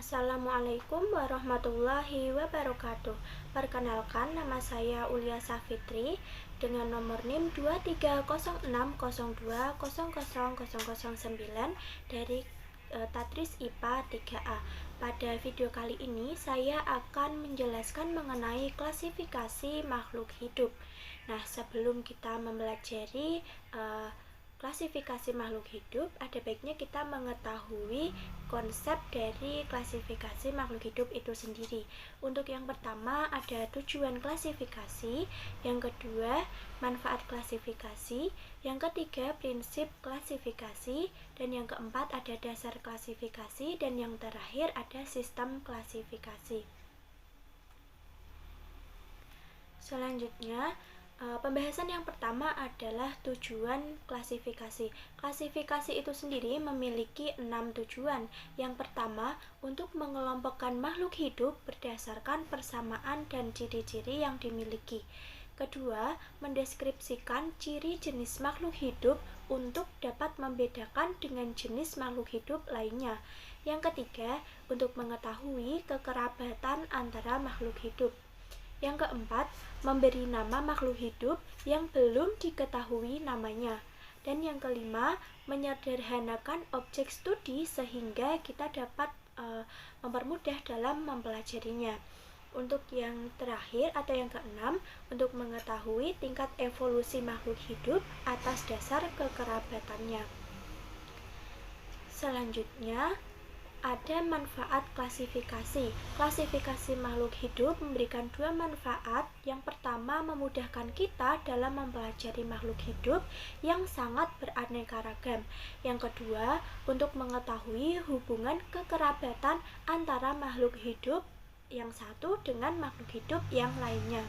Assalamualaikum warahmatullahi wabarakatuh. Perkenalkan, nama saya Ulia Safitri dengan nomor NIM 2306020009 dari Tatris IPA 3A. Pada video kali ini saya akan menjelaskan mengenai klasifikasi makhluk hidup. Nah, sebelum kita mempelajari klasifikasi makhluk hidup, ada baiknya kita mengetahui konsep dari klasifikasi makhluk hidup itu sendiri. Untuk yang pertama ada tujuan klasifikasi, yang kedua manfaat klasifikasi, yang ketiga prinsip klasifikasi, dan yang keempat ada dasar klasifikasi, dan yang terakhir ada sistem klasifikasi. Selanjutnya, pembahasan yang pertama adalah tujuan klasifikasi. Klasifikasi itu sendiri memiliki 6 tujuan. Yang pertama, untuk mengelompokkan makhluk hidup berdasarkan persamaan dan ciri-ciri yang dimiliki. Kedua, mendeskripsikan ciri jenis makhluk hidup untuk dapat membedakan dengan jenis makhluk hidup lainnya. Yang ketiga, untuk mengetahui kekerabatan antara makhluk hidup. Yang keempat, memberi nama makhluk hidup yang belum diketahui namanya. Dan yang kelima, menyederhanakan objek studi sehingga kita dapat mempermudah dalam mempelajarinya. Untuk yang terakhir atau yang keenam, untuk mengetahui tingkat evolusi makhluk hidup atas dasar kekerabatannya. Selanjutnya, ada manfaat klasifikasi. Klasifikasi makhluk hidup memberikan dua manfaat. Yang pertama, memudahkan kita dalam mempelajari makhluk hidup yang sangat beraneka ragam. Yang kedua, untuk mengetahui hubungan kekerabatan antara makhluk hidup yang satu dengan makhluk hidup yang lainnya.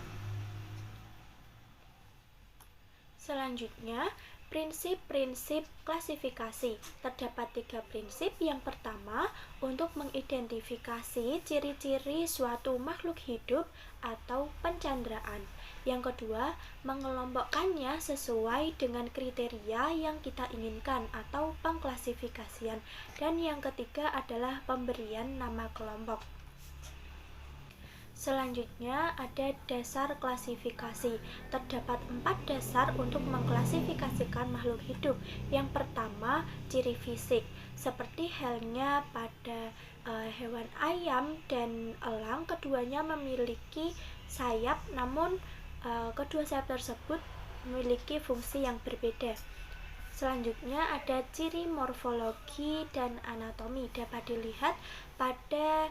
Selanjutnya, prinsip-prinsip klasifikasi. Terdapat 3 prinsip. Yang pertama, untuk mengidentifikasi ciri-ciri suatu makhluk hidup atau pencanderaan. Yang kedua, mengelompokkannya sesuai dengan kriteria yang kita inginkan atau pengklasifikasian. Dan yang ketiga adalah pemberian nama kelompok. Selanjutnya ada dasar klasifikasi. Terdapat 4 dasar untuk mengklasifikasikan makhluk hidup. Yang pertama, ciri fisik. Seperti halnya pada hewan ayam dan elang, keduanya memiliki sayap, namun kedua sayap tersebut memiliki fungsi yang berbeda. Selanjutnya ada ciri morfologi dan anatomi. Dapat dilihat pada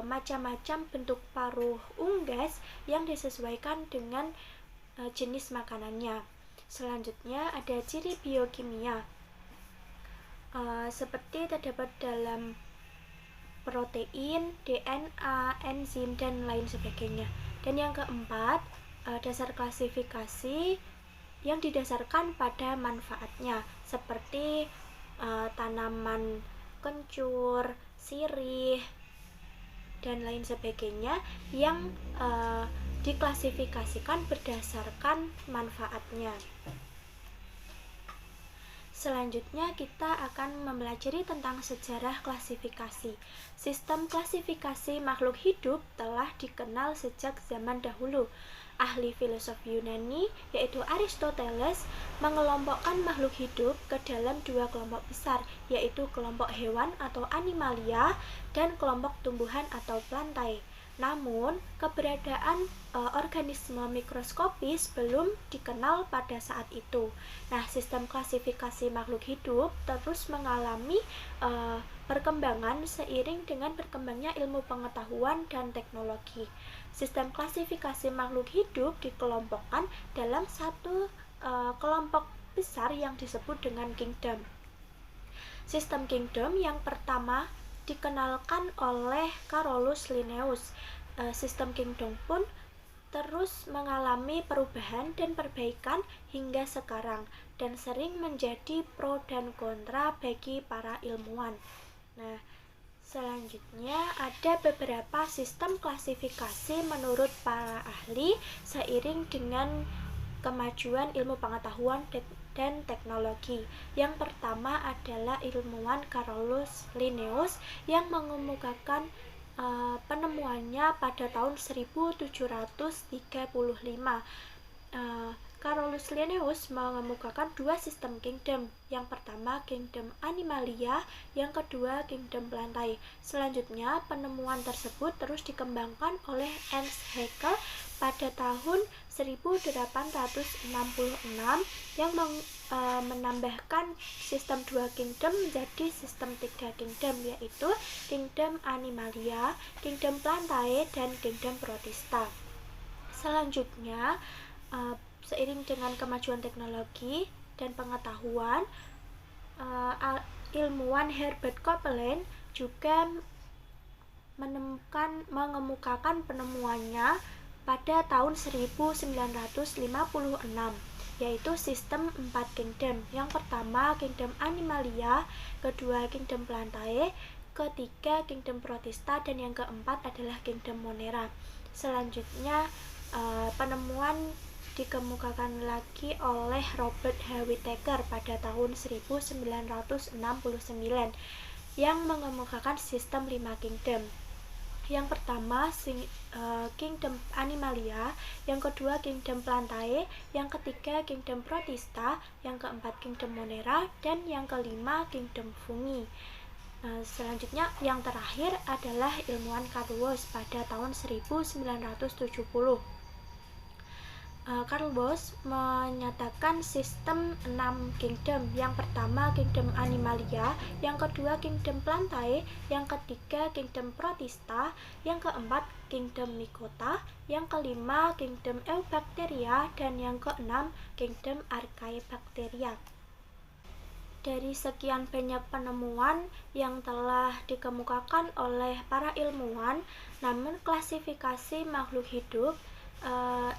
macam-macam bentuk paruh unggas yang disesuaikan dengan jenis makanannya. Selanjutnya ada ciri biokimia, seperti terdapat dalam protein, DNA, enzim, dan lain sebagainya. Dan yang keempat, dasar klasifikasi yang didasarkan pada manfaatnya, seperti tanaman kencur, sirih, dan lain sebagainya yang diklasifikasikan berdasarkan manfaatnya. Selanjutnya kita akan mempelajari tentang sejarah klasifikasi. Sistem klasifikasi makhluk hidup telah dikenal sejak zaman dahulu. Ahli filosofi Yunani, yaitu Aristoteles, mengelompokkan makhluk hidup ke dalam 2 kelompok besar, yaitu kelompok hewan atau animalia dan kelompok tumbuhan atau plantae. Namun, keberadaan organisme mikroskopis belum dikenal pada saat itu. Nah, sistem klasifikasi makhluk hidup terus mengalami perkembangan seiring dengan berkembangnya ilmu pengetahuan dan teknologi. Sistem klasifikasi makhluk hidup dikelompokkan dalam satu kelompok besar yang disebut dengan kingdom. Sistem kingdom yang pertama dikenalkan oleh Carolus Linnaeus. Sistem kingdom pun terus mengalami perubahan dan perbaikan hingga sekarang dan sering menjadi pro dan kontra bagi para ilmuwan. Nah, selanjutnya ada beberapa sistem klasifikasi menurut para ahli seiring dengan kemajuan ilmu pengetahuan dan teknologi. Yang pertama adalah ilmuwan Carolus Linnaeus yang mengemukakan penemuannya pada tahun 1735. Carolus Linnaeus mengemukakan dua sistem kingdom. Yang pertama kingdom Animalia, yang kedua kingdom Plantae. Selanjutnya penemuan tersebut terus dikembangkan oleh Ernst Haeckel pada tahun 1866 yang menambahkan sistem dua kingdom menjadi sistem tiga kingdom, yaitu kingdom Animalia, kingdom Plantae, dan kingdom Protista. Selanjutnya seiring dengan kemajuan teknologi dan pengetahuan, ilmuwan Herbert Copeland juga mengemukakan penemuannya pada tahun 1956, yaitu sistem 4 kingdom. Yang pertama kingdom Animalia, kedua kingdom Plantae, ketiga kingdom Protista, dan yang keempat adalah kingdom Monera. Selanjutnya penemuan dikemukakan lagi oleh Robert H. Whittaker pada tahun 1969 yang mengemukakan sistem 5 kingdom. Yang pertama kingdom Animalia, yang kedua kingdom Plantae, yang ketiga kingdom Protista, yang keempat kingdom Monera, dan yang kelima kingdom Fungi. Selanjutnya yang terakhir adalah ilmuwan Carl Woese pada tahun 1970. Carl Woese menyatakan sistem 6 kingdom. Yang pertama kingdom Animalia, yang kedua kingdom Plantae, yang ketiga kingdom Protista, yang keempat kingdom Mycota, yang kelima kingdom Eubacteria, dan yang keenam kingdom Archaebacteria. Dari sekian banyak penemuan yang telah dikemukakan oleh para ilmuwan, namun klasifikasi makhluk hidup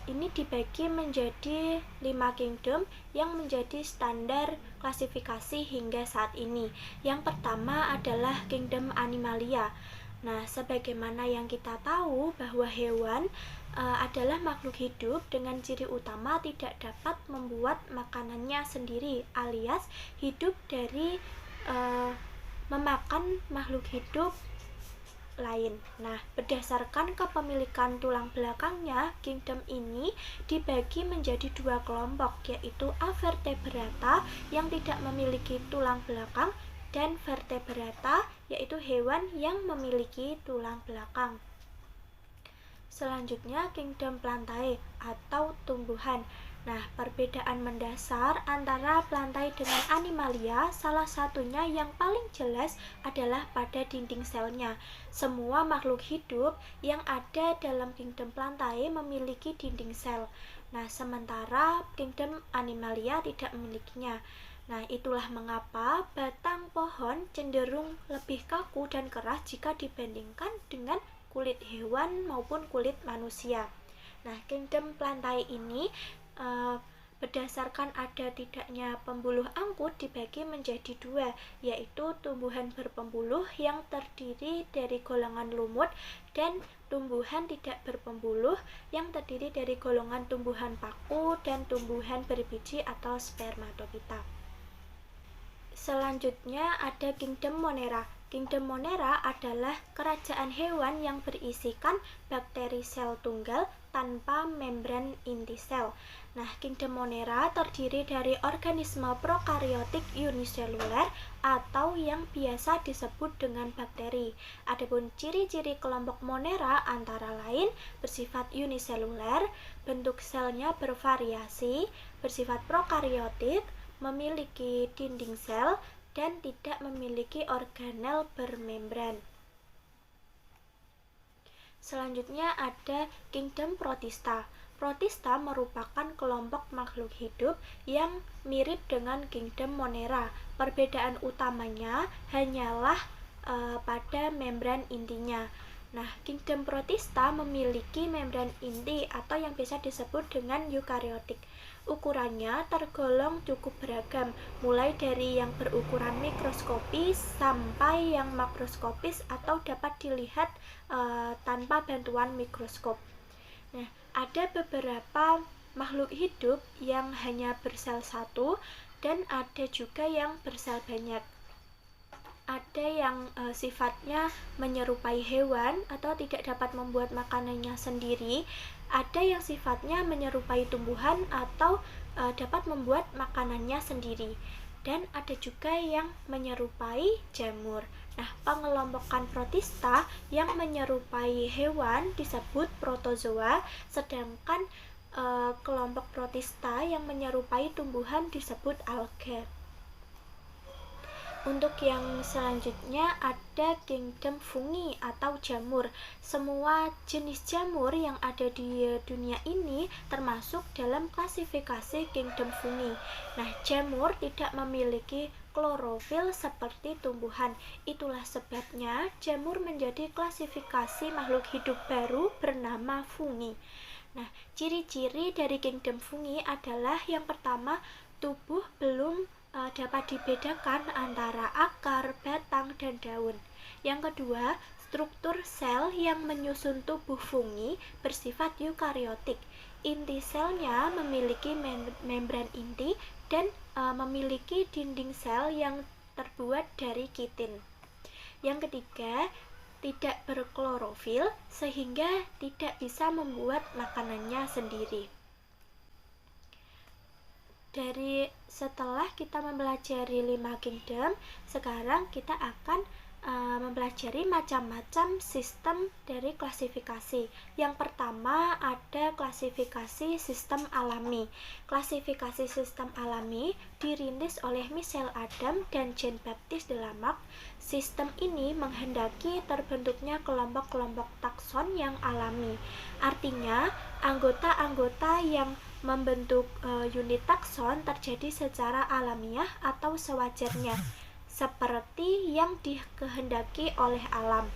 ini dibagi menjadi 5 kingdom yang menjadi standar klasifikasi hingga saat ini. Yang pertama adalah kingdom Animalia. Nah, sebagaimana yang kita tahu bahwa hewan adalah makhluk hidup dengan ciri utama tidak dapat membuat makanannya sendiri, alias hidup dari memakan makhluk hidup lain. Nah, berdasarkan kepemilikan tulang belakangnya, kingdom ini dibagi menjadi 2 kelompok, yaitu Avertebrata yang tidak memiliki tulang belakang dan Vertebrata, yaitu hewan yang memiliki tulang belakang. Selanjutnya kingdom Plantae atau tumbuhan. Nah, perbedaan mendasar antara Plantae dengan Animalia salah satunya yang paling jelas adalah pada dinding selnya. Semua makhluk hidup yang ada dalam kingdom Plantae memiliki dinding sel. Nah, sementara kingdom Animalia tidak memilikinya. Nah, itulah mengapa batang pohon cenderung lebih kaku dan keras jika dibandingkan dengan kulit hewan maupun kulit manusia. Nah, kingdom Plantae ini berdasarkan ada tidaknya pembuluh angkut dibagi menjadi 2, yaitu tumbuhan berpembuluh yang terdiri dari golongan lumut dan tumbuhan tidak berpembuluh yang terdiri dari golongan tumbuhan paku dan tumbuhan berbiji atau spermatopita. Selanjutnya ada kingdom Monera. Kingdom Monera adalah kerajaan hewan yang berisikan bakteri sel tunggal tanpa membran inti sel. Nah, kingdom Monera terdiri dari organisme prokaryotik uniseluler atau yang biasa disebut dengan bakteri. Adapun ciri-ciri kelompok Monera antara lain bersifat uniseluler, bentuk selnya bervariasi, bersifat prokaryotik, memiliki dinding sel, dan tidak memiliki organel bermembran. Selanjutnya ada kingdom Protista. Protista merupakan kelompok makhluk hidup yang mirip dengan kingdom Monera. Perbedaan utamanya hanyalah pada membran intinya. Nah, kingdom Protista memiliki membran inti atau yang biasa disebut dengan eukariotik. Ukurannya tergolong cukup beragam, mulai dari yang berukuran mikroskopis sampai yang makroskopis atau dapat dilihat tanpa bantuan mikroskop. Nah, ada beberapa makhluk hidup yang hanya bersel satu dan ada juga yang bersel banyak. Ada yang sifatnya menyerupai hewan atau tidak dapat membuat makanannya sendiri, ada yang sifatnya menyerupai tumbuhan atau dapat membuat makanannya sendiri, dan ada juga yang menyerupai jamur. Nah, pengelompokan protista yang menyerupai hewan disebut protozoa, sedangkan kelompok protista yang menyerupai tumbuhan disebut alga. Untuk yang selanjutnya ada kingdom fungi atau jamur. Semua jenis jamur yang ada di dunia ini termasuk dalam klasifikasi kingdom fungi. Nah, jamur tidak memiliki klorofil seperti tumbuhan. Itulah sebabnya jamur menjadi klasifikasi makhluk hidup baru bernama fungi. Nah, ciri-ciri dari kingdom fungi adalah yang pertama, tubuh belum dapat dibedakan antara akar, batang, dan daun. Yang kedua, struktur sel yang menyusun tubuh fungi bersifat eukariotik. Inti selnya memiliki membran inti dan memiliki dinding sel yang terbuat dari kitin. Yang ketiga, tidak berklorofil sehingga tidak bisa membuat makanannya sendiri. Dari setelah kita mempelajari 5 kingdom, sekarang kita akan mempelajari macam-macam sistem dari klasifikasi. Yang pertama ada klasifikasi sistem alami. Klasifikasi sistem alami dirintis oleh Michel Adam dan Jean-Baptiste de Lamarck. Sistem ini menghendaki terbentuknya kelompok-kelompok takson yang alami. Artinya, anggota-anggota yang membentuk unit takson terjadi secara alamiah atau sewajarnya, seperti yang dikehendaki oleh alam.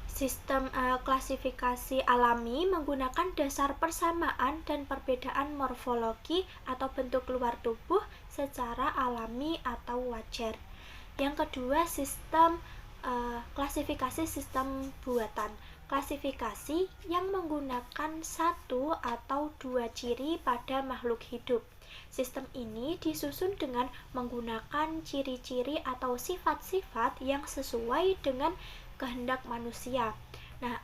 Sistem klasifikasi alami menggunakan dasar persamaan dan perbedaan morfologi atau bentuk luar tubuh secara alami atau wajar. Yang kedua, sistem klasifikasi sistem buatan. Klasifikasi yang menggunakan satu atau dua ciri pada makhluk hidup. Sistem ini disusun dengan menggunakan ciri-ciri atau sifat-sifat yang sesuai dengan kehendak manusia. Nah,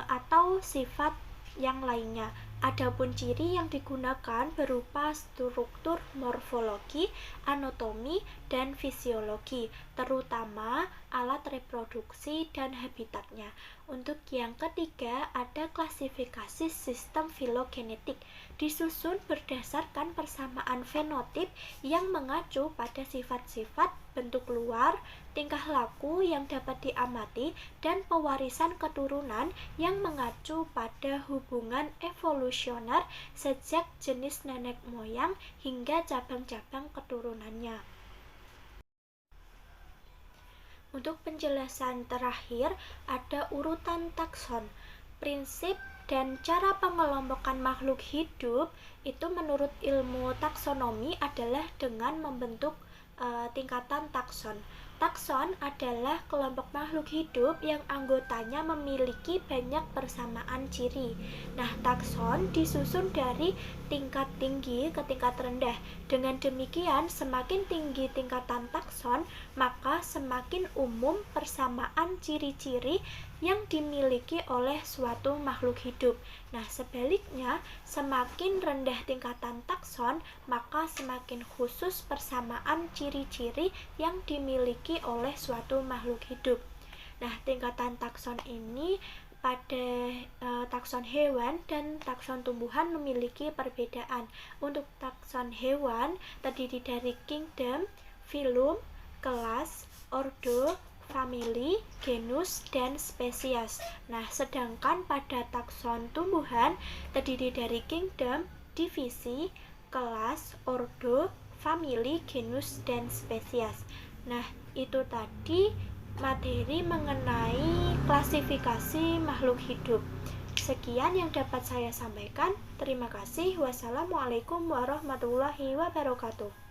atau sifat yang lainnya. Adapun ciri yang digunakan berupa struktur morfologi, anatomi, dan fisiologi, terutama alat reproduksi dan habitatnya. Untuk yang ketiga, ada klasifikasi sistem filogenetik, disusun berdasarkan persamaan fenotip yang mengacu pada sifat-sifat bentuk luar, tingkah laku yang dapat diamati, dan pewarisan keturunan yang mengacu pada hubungan evolusioner sejak jenis nenek moyang hingga cabang-cabang keturunannya. Untuk penjelasan terakhir, ada urutan takson. Prinsip dan cara pengelompokan makhluk hidup itu menurut ilmu taksonomi adalah dengan membentuk tingkatan takson. Takson adalah kelompok makhluk hidup yang anggotanya memiliki banyak persamaan ciri. Nah, takson disusun dari tingkat tinggi ke tingkat rendah. Dengan demikian, semakin tinggi tingkatan takson, maka semakin umum persamaan ciri-ciri yang dimiliki oleh suatu makhluk hidup. Nah, sebaliknya, semakin rendah tingkatan takson, maka semakin khusus persamaan ciri-ciri yang dimiliki oleh suatu makhluk hidup. Nah, tingkatan takson ini pada takson hewan dan takson tumbuhan memiliki perbedaan. Untuk takson hewan terdiri dari kingdom, phylum, kelas, ordo, famili, genus, dan spesies. Nah, sedangkan pada takson tumbuhan terdiri dari kingdom, divisi, kelas, ordo, famili, genus, dan spesies. Nah, itu tadi materi mengenai klasifikasi makhluk hidup. Sekian yang dapat saya sampaikan. Terima kasih. Wassalamualaikum warahmatullahi wabarakatuh.